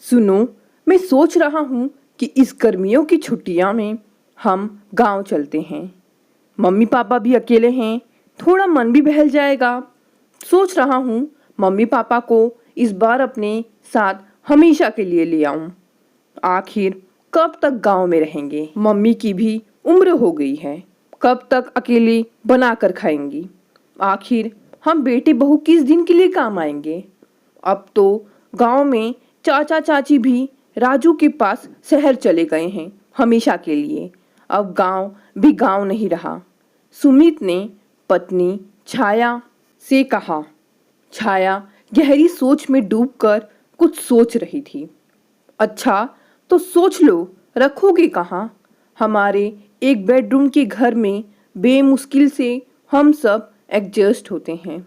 सुनो, मैं सोच रहा हूँ कि इस गर्मियों की छुट्टियाँ में हम गांव चलते हैं। मम्मी पापा भी अकेले हैं, थोड़ा मन भी बहल जाएगा। सोच रहा हूँ मम्मी पापा को इस बार अपने साथ हमेशा के लिए ले आऊं। आखिर कब तक गांव में रहेंगे? मम्मी की भी उम्र हो गई है, कब तक अकेले बनाकर खाएंगी? आखिर हम बेटे बहू किस दिन के लिए काम आएंगे? अब तो गांव में चाचा चाची भी राजू के पास शहर चले गए हैं हमेशा के लिए। अब गांव भी गांव नहीं रहा। सुमित ने पत्नी छाया से कहा। छाया गहरी सोच में डूबकर कुछ सोच रही थी। अच्छा, तो सोच लो, रखोगे कहाँ? हमारे एक बेडरूम के घर में बेमुश्किल से हम सब एडजस्ट होते हैं।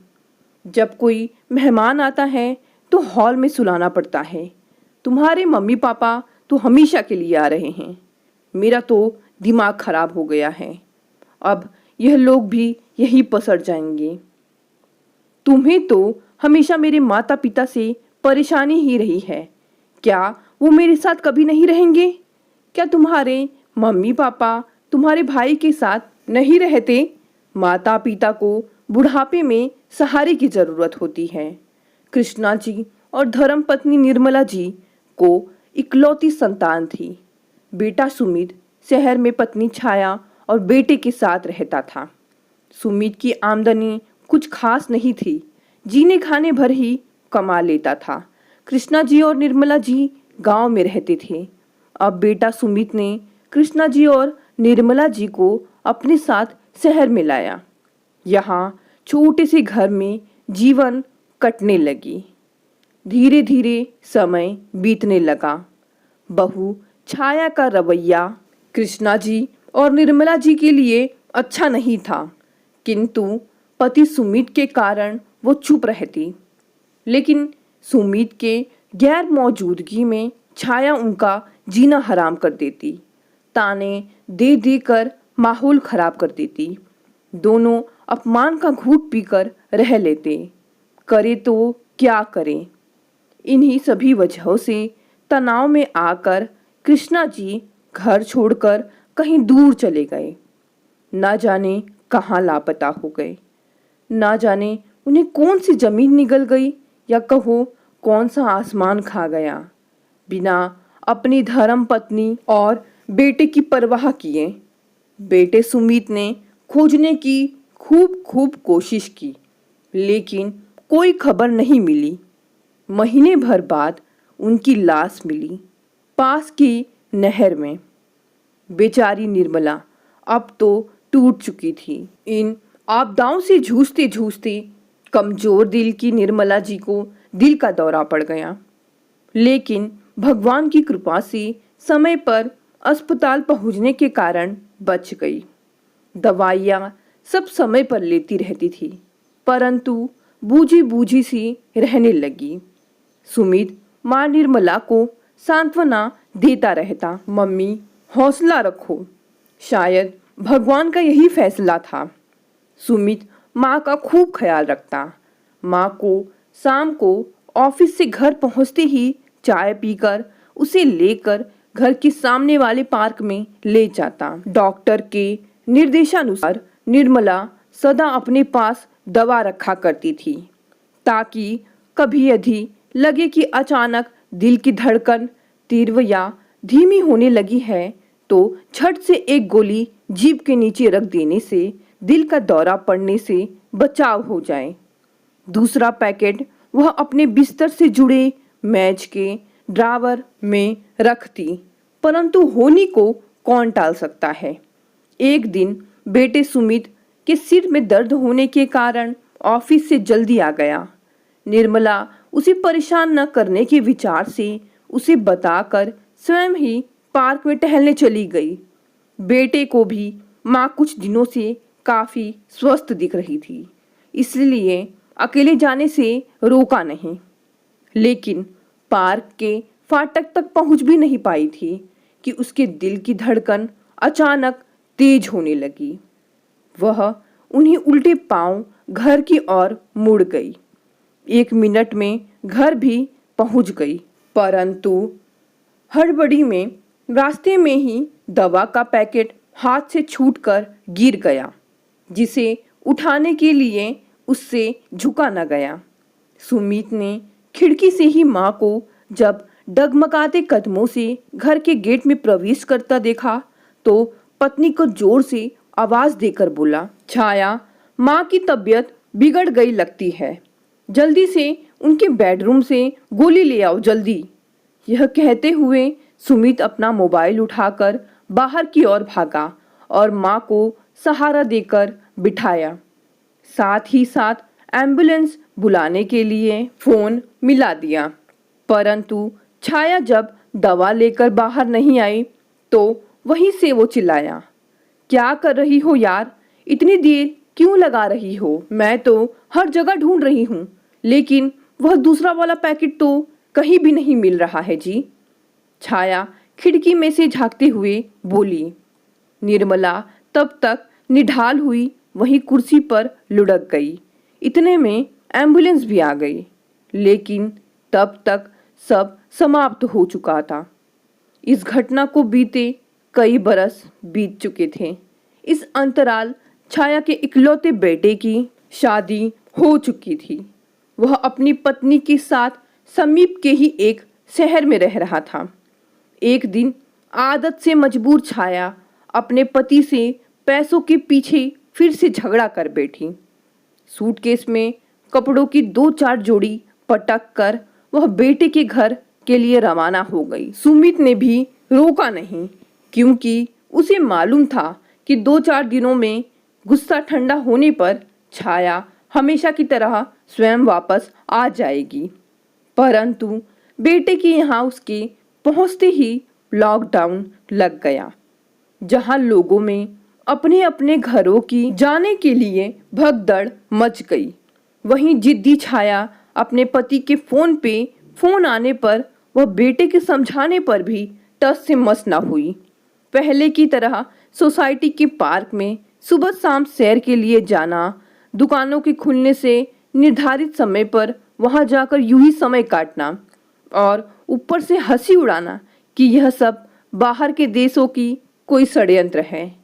जब कोई मेहमान आता है तो हॉल में सुलाना पड़ता है। तुम्हारे मम्मी पापा तो हमेशा के लिए आ रहे हैं। मेरा तो दिमाग खराब हो गया है। अब यह लोग भी यहीं पसर जाएंगे। तुम्हें तो हमेशा मेरे माता पिता से परेशानी ही रही है। क्या वो मेरे साथ कभी नहीं रहेंगे? क्या तुम्हारे मम्मी पापा तुम्हारे भाई के साथ नहीं रहते? माता पिता को बुढ़ापे में सहारे की जरूरत होती है। कृष्णा जी और धर्म पत्नी निर्मला जी को इकलौती संतान थी। बेटा सुमित शहर में पत्नी छाया और बेटे के साथ रहता था। सुमित की आमदनी कुछ खास नहीं थी, जीने खाने भर ही कमा लेता था। कृष्णा जी और निर्मला जी गांव में रहते थे। अब बेटा सुमित ने कृष्णा जी और निर्मला जी को अपने साथ शहर में लाया। यहाँ छोटे से घर में जीवन कटने लगी। धीरे धीरे समय बीतने लगा। बहू छाया का रवैया कृष्णा जी और निर्मला जी के लिए अच्छा नहीं था, किंतु पति सुमित के कारण वो चुप रहती। लेकिन सुमित के गैर मौजूदगी में छाया उनका जीना हराम कर देती, ताने दे देकर माहौल खराब कर देती। दोनों अपमान का घूंट पीकर रह लेते। करे तो क्या करें? इन्हीं सभी वजहों से तनाव में आकर कृष्णा जी घर छोड़कर कहीं दूर चले गए। ना जाने कहाँ लापता हो गए। ना जाने उन्हें कौन सी जमीन निगल गई, या कहो कौन सा आसमान खा गया। बिना अपनी धर्म पत्नी और बेटे की परवाह किए बेटे सुमित ने खोजने की खूब कोशिश की, लेकिन कोई खबर नहीं मिली। महीने भर बाद उनकी लाश मिली पास की नहर में। बेचारी निर्मला अब तो टूट चुकी थी। इन आपदाओं से जूझते जूझते कमजोर दिल की निर्मला जी को दिल का दौरा पड़ गया। लेकिन भगवान की कृपा से समय पर अस्पताल पहुंचने के कारण बच गई। दवाइयाँ सब समय पर लेती रहती थी, परंतु बूझी बूझी सी रहने लगी। सुमित माँ निर्मला को सांत्वना देता रहता। मम्मी, हौसला रखो, शायद भगवान का यही फैसला था। सुमित माँ का खूब ख्याल रखता। माँ को शाम को ऑफिस से घर पहुँचते ही चाय पीकर उसे लेकर घर के सामने वाले पार्क में ले जाता। डॉक्टर के निर्देशानुसार निर्मला सदा अपने पास दवा रखा करती थी, ताकि कभी यदि लगे कि अचानक दिल की धड़कन तीव्र या धीमी होने लगी है तो झट से एक गोली जीभ के नीचे रख देने से दिल का दौरा पड़ने से बचाव हो जाए। दूसरा पैकेट वह अपने बिस्तर से जुड़े मेज के ड्रावर में रखती, परंतु होनी को कौन टाल सकता है। एक दिन बेटे सुमित के सिर में दर्द होने के कारण ऑफिस से जल्दी आ गया। निर्मला उसे परेशान न करने के विचार से उसे बताकर स्वयं ही पार्क में टहलने चली गई। बेटे को भी माँ कुछ दिनों से काफी स्वस्थ दिख रही थी, इसलिए अकेले जाने से रोका नहीं। लेकिन पार्क के फाटक तक पहुंच भी नहीं पाई थी कि उसके दिल की धड़कन अचानक तेज होने लगी। वह उन्हीं उल्टे पांव घर की ओर मुड़ गई। 1 मिनट में घर भी पहुंच गई। परंतु हड़बड़ी में रास्ते में ही दवा का पैकेट हाथ से छूटकर गिर गया, जिसे उठाने के लिए उससे झुका न गया। सुमित ने खिड़की से ही माँ को जब डगमगाते कदमों से घर के गेट में प्रवेश करता देखा तो पत्नी को जोर से आवाज देकर बोला, छाया, माँ की तबीयत बिगड़ गई लगती है, जल्दी से उनके बेडरूम से गोली ले आओ जल्दी। यह कहते हुए सुमित अपना मोबाइल उठाकर बाहर की ओर भागा और माँ को सहारा देकर बिठाया। साथ ही साथ एम्बुलेंस बुलाने के लिए फोन मिला दिया। परंतु छाया जब दवा लेकर बाहर नहीं आई तो वहीं से वो चिल्लाया, क्या कर रही हो यार, इतनी देर क्यों लगा रही हो? मैं तो हर जगह ढूंढ रही हूँ, लेकिन वह दूसरा वाला पैकेट तो कहीं भी नहीं मिल रहा है जी। छाया खिड़की में से झांकते हुए बोली। निर्मला तब तक निढाल हुई वहीं कुर्सी पर लुढ़क गई। इतने में एम्बुलेंस भी आ गई, लेकिन तब तक सब समाप्त हो चुका था। इस घटना को बीते कई बरस बीत चुके थे। इस अंतराल छाया के इकलौते बेटे की शादी हो चुकी थी। वह अपनी पत्नी के साथ समीप के ही एक शहर में रह रहा था। एक दिन आदत से मजबूर छाया अपने पति से पैसों के पीछे फिर से झगड़ा कर बैठी। सूटकेस में कपड़ों की 2-4 जोड़ी पटक कर वह बेटे के घर के लिए रवाना हो गई। सुमित ने भी रोका नहीं, क्योंकि उसे मालूम था कि 2-4 दिनों में गुस्सा ठंडा होने पर छाया हमेशा की तरह स्वयं वापस आ जाएगी। परंतु बेटे के यहाँ उसके पहुँचते ही लॉकडाउन लग गया, जहाँ लोगों में अपने अपने घरों की जाने के लिए भगदड़ मच गई। वहीं जिद्दी छाया अपने पति के फोन आने पर वह बेटे के समझाने पर भी टस से मस न हुई। पहले की तरह सोसाइटी के पार्क में सुबह शाम सैर के लिए जाना, दुकानों के खुलने से निर्धारित समय पर वहां जाकर यूं ही समय काटना और ऊपर से हंसी उड़ाना कि यह सब बाहर के देशों की कोई षड्यंत्र है।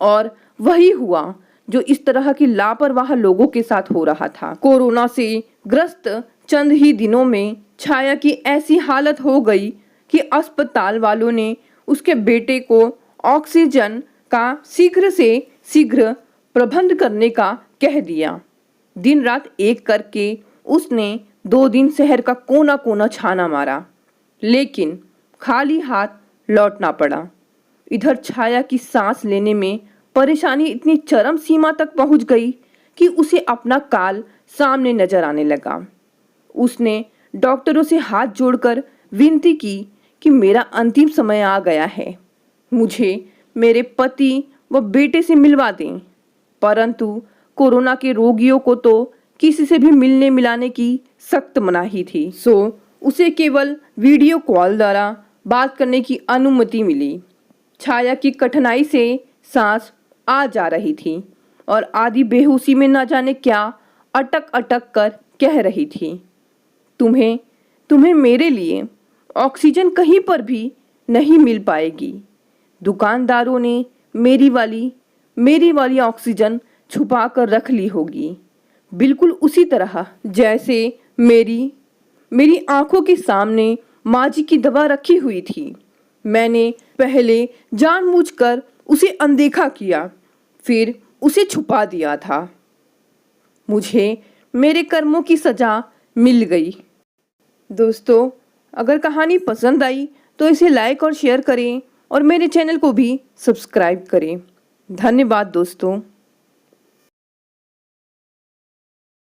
और वही हुआ जो इस तरह की लापरवाह लोगों के साथ हो रहा था। कोरोना से ग्रस्त चंद ही दिनों में छाया की ऐसी हालत हो गई कि अस्पताल वालों ने उसके बेटे को ऑक्सीजन का शीघ्र से शीघ्र प्रबंध करने का कह दिया। दिन रात एक करके उसने 2 दिन शहर का कोना कोना छाना मारा, लेकिन खाली हाथ लौटना पड़ा। इधर छाया की सांस लेने में परेशानी इतनी चरम सीमा तक पहुंच गई कि उसे अपना काल सामने नजर आने लगा। उसने डॉक्टरों से हाथ जोड़कर विनती की कि मेरा अंतिम समय आ गया है, मुझे मेरे पति व बेटे से मिलवा दें। परंतु कोरोना के रोगियों को तो किसी से भी मिलने मिलाने की सख्त मनाही थी, सो उसे केवल वीडियो कॉल द्वारा बात करने की अनुमति मिली। छाया की कठिनाई से सांस आ जा रही थी और आधी बेहोशी में न जाने क्या अटक अटक कर कह रही थी, तुम्हें मेरे लिए ऑक्सीजन कहीं पर भी नहीं मिल पाएगी। दुकानदारों ने मेरी वाली ऑक्सीजन छुपा कर रख ली होगी, बिल्कुल उसी तरह जैसे मेरी आंखों के सामने माँ जी की दवा रखी हुई थी। मैंने पहले जानबूझकर उसे अनदेखा किया, फिर उसे छुपा दिया था। मुझे मेरे कर्मों की सजा मिल गई। दोस्तों, अगर कहानी पसंद आई तो इसे लाइक और शेयर करें और मेरे चैनल को भी सब्सक्राइब करें। धन्यवाद दोस्तों।